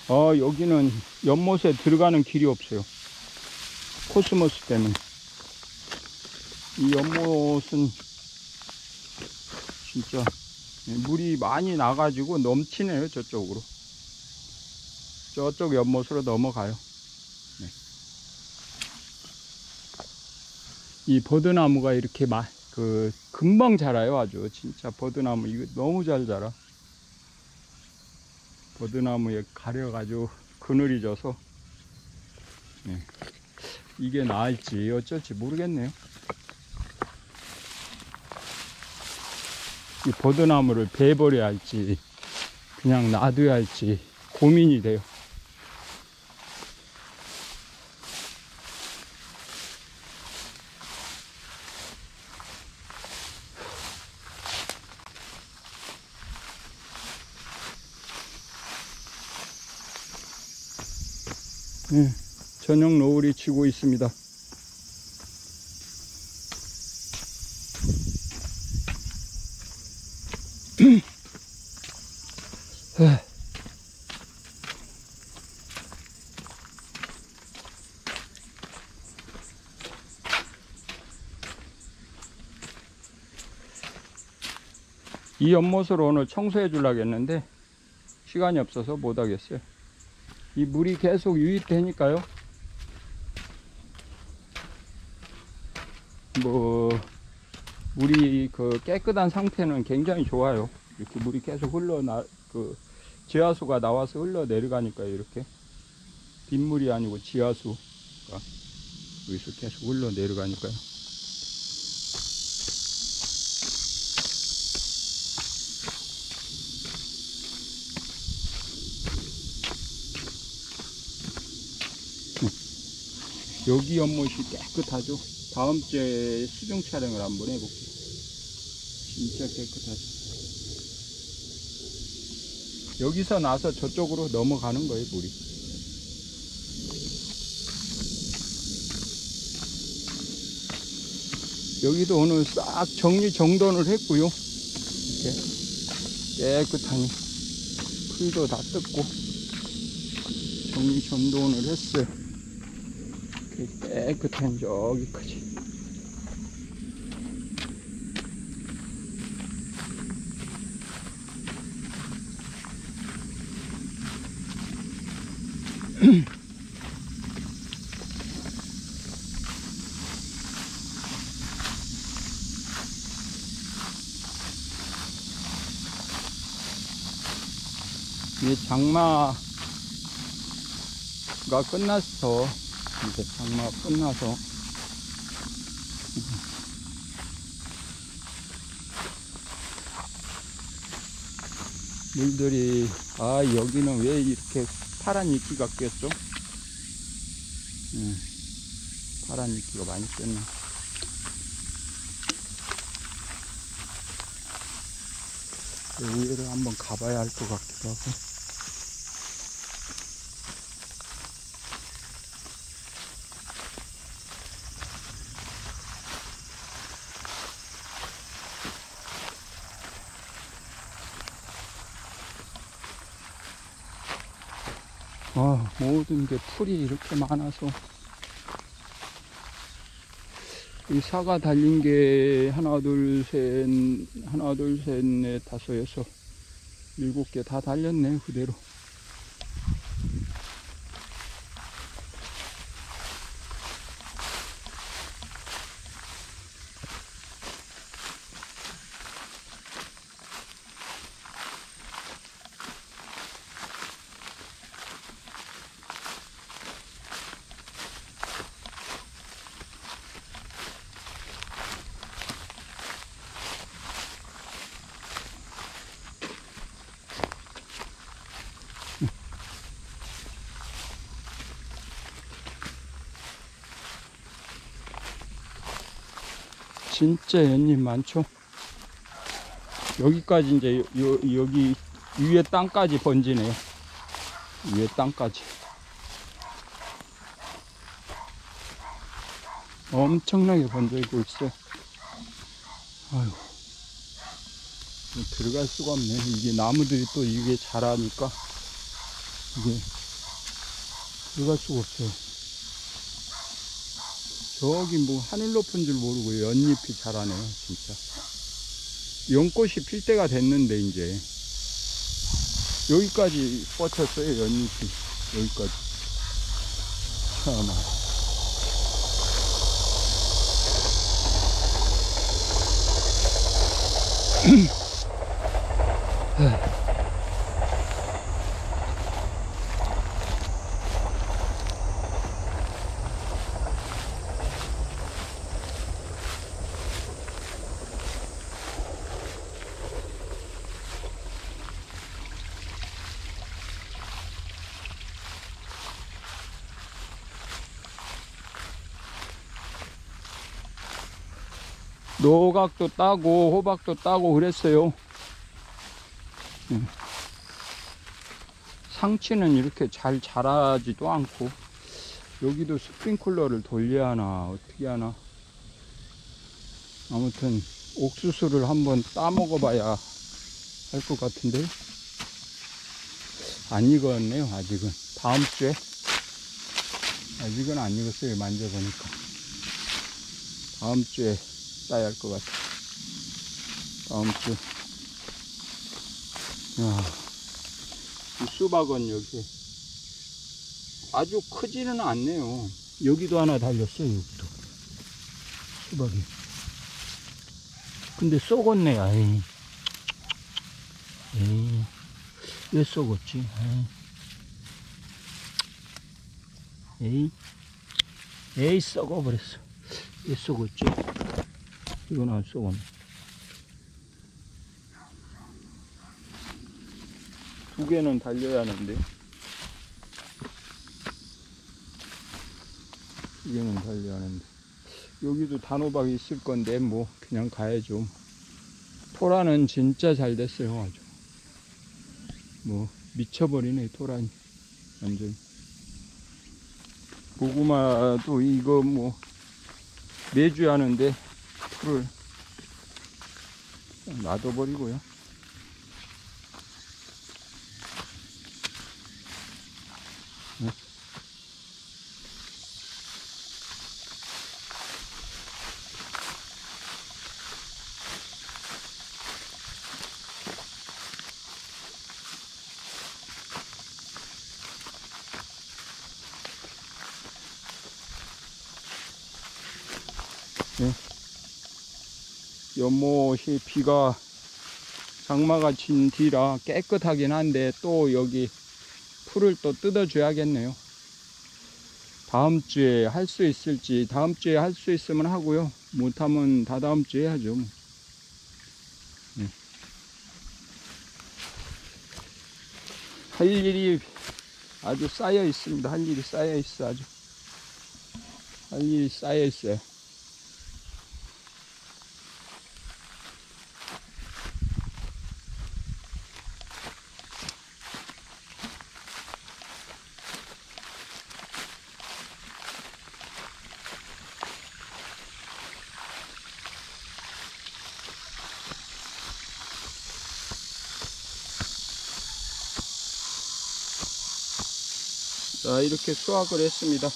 여기는 연못에 들어가는 길이 없어요. 코스모스 때문에. 이 연못은 진짜 물이 많이 나가지고 넘치네요. 저쪽으로. 저쪽 연못으로 넘어가요. 네. 이 버드나무가 이렇게 금방 자라요. 아주 진짜 버드나무 이거 너무 잘 자라. 버드나무에 가려가지고 그늘이 져서 네. 이게 나을지 어쩔지 모르겠네요. 이 버드나무를 베버려야 할지 그냥 놔둬야 할지 고민이 돼요. 네, 저녁 노을이 지고 있습니다. 이 연못을 오늘 청소해 주려고 했는데 시간이 없어서 못 하겠어요. 이 물이 계속 유입되니까요. 물이 깨끗한 상태는 굉장히 좋아요. 이렇게 물이 계속 지하수가 나와서 흘러 내려가니까요. 이렇게 빗물이 아니고 지하수가 여기서 계속 흘러 내려가니까요. 여기 연못이 깨끗하죠. 다음 주에 수중 촬영을 한번 해볼게요. 진짜 깨끗하죠. 여기서 나서 저쪽으로 넘어가는 거예요, 물이. 여기도 오늘 싹 정리정돈을 했고요. 이렇게 깨끗하니 풀도 다 뜯고 정리정돈을 했어요. 깨끗한 저기까지. 이제 장마가 끝났어. 이제 장마 끝나서 물들이 여기는 왜 이렇게 파란 이끼가 꼈죠? 파란 이끼가 많이 꼈네. 위에를 한번 가봐야 할 것 같기도 하고. 모든 게 풀이 이렇게 많아서 이 사과 달린 게 하나 둘 셋 넷 다섯 여섯 7개 다 달렸네 그대로. 진짜 연잎 많죠. 여기까지 이제 여기 위에 땅까지 번지네요. 위에 땅까지 엄청나게 번져있고 있어요. 아유, 들어갈 수가 없네. 이게 나무들이 또 이게 자라니까 이게 들어갈 수가 없어요. 저기 뭐 하늘 높은 줄 모르고 연잎이 자라네요, 진짜. 연꽃이 필 때가 됐는데 이제 여기까지 뻗쳤어요, 연잎이. 여기까지. 참아. 노각도 따고 호박도 따고 그랬어요. 상치는 이렇게 잘 자라지도 않고, 여기도 스프링클러를 돌려야 하나 어떻게 하나. 아무튼 옥수수를 한번 따 먹어봐야 할 것 같은데 안 익었네요. 아직은 다음 주에. 아직은 안 익었어요. 만져보니까 다음 주에 따야 할 것 같아. 다음 주. 야, 이 수박은 여기 아주 크지는 않네요. 여기도 하나 달렸어요. 여기도 수박이. 근데 썩었네. 아이. 에이, 왜 썩었지? 에이, 에이, 썩어버렸어. 왜 썩었지? 이건 안 썩었네. 두 개는 달려야 하는데. 두 개는 달려야 하는데. 여기도 단호박이 있을 건데, 뭐, 그냥 가야죠. 토라는 진짜 잘 됐어요. 아주. 뭐, 미쳐버리네, 토라니. 완전. 고구마도 이거 뭐, 매주 하는데, 풀을 놔둬버리고요. 네. 네. 연못이 비가 장마가 친 뒤라 깨끗하긴 한데 또 여기 풀을 또 뜯어줘야겠네요. 다음 주에 할 수 있을지, 다음 주에 할 수 있으면 하고요. 못하면 다다음 주에 하죠. 네. 할 일이 아주 쌓여 있습니다. 할 일이 쌓여 있어. 아주 할 일이 쌓여 있어요. 자, 이렇게 수확을 했습니다.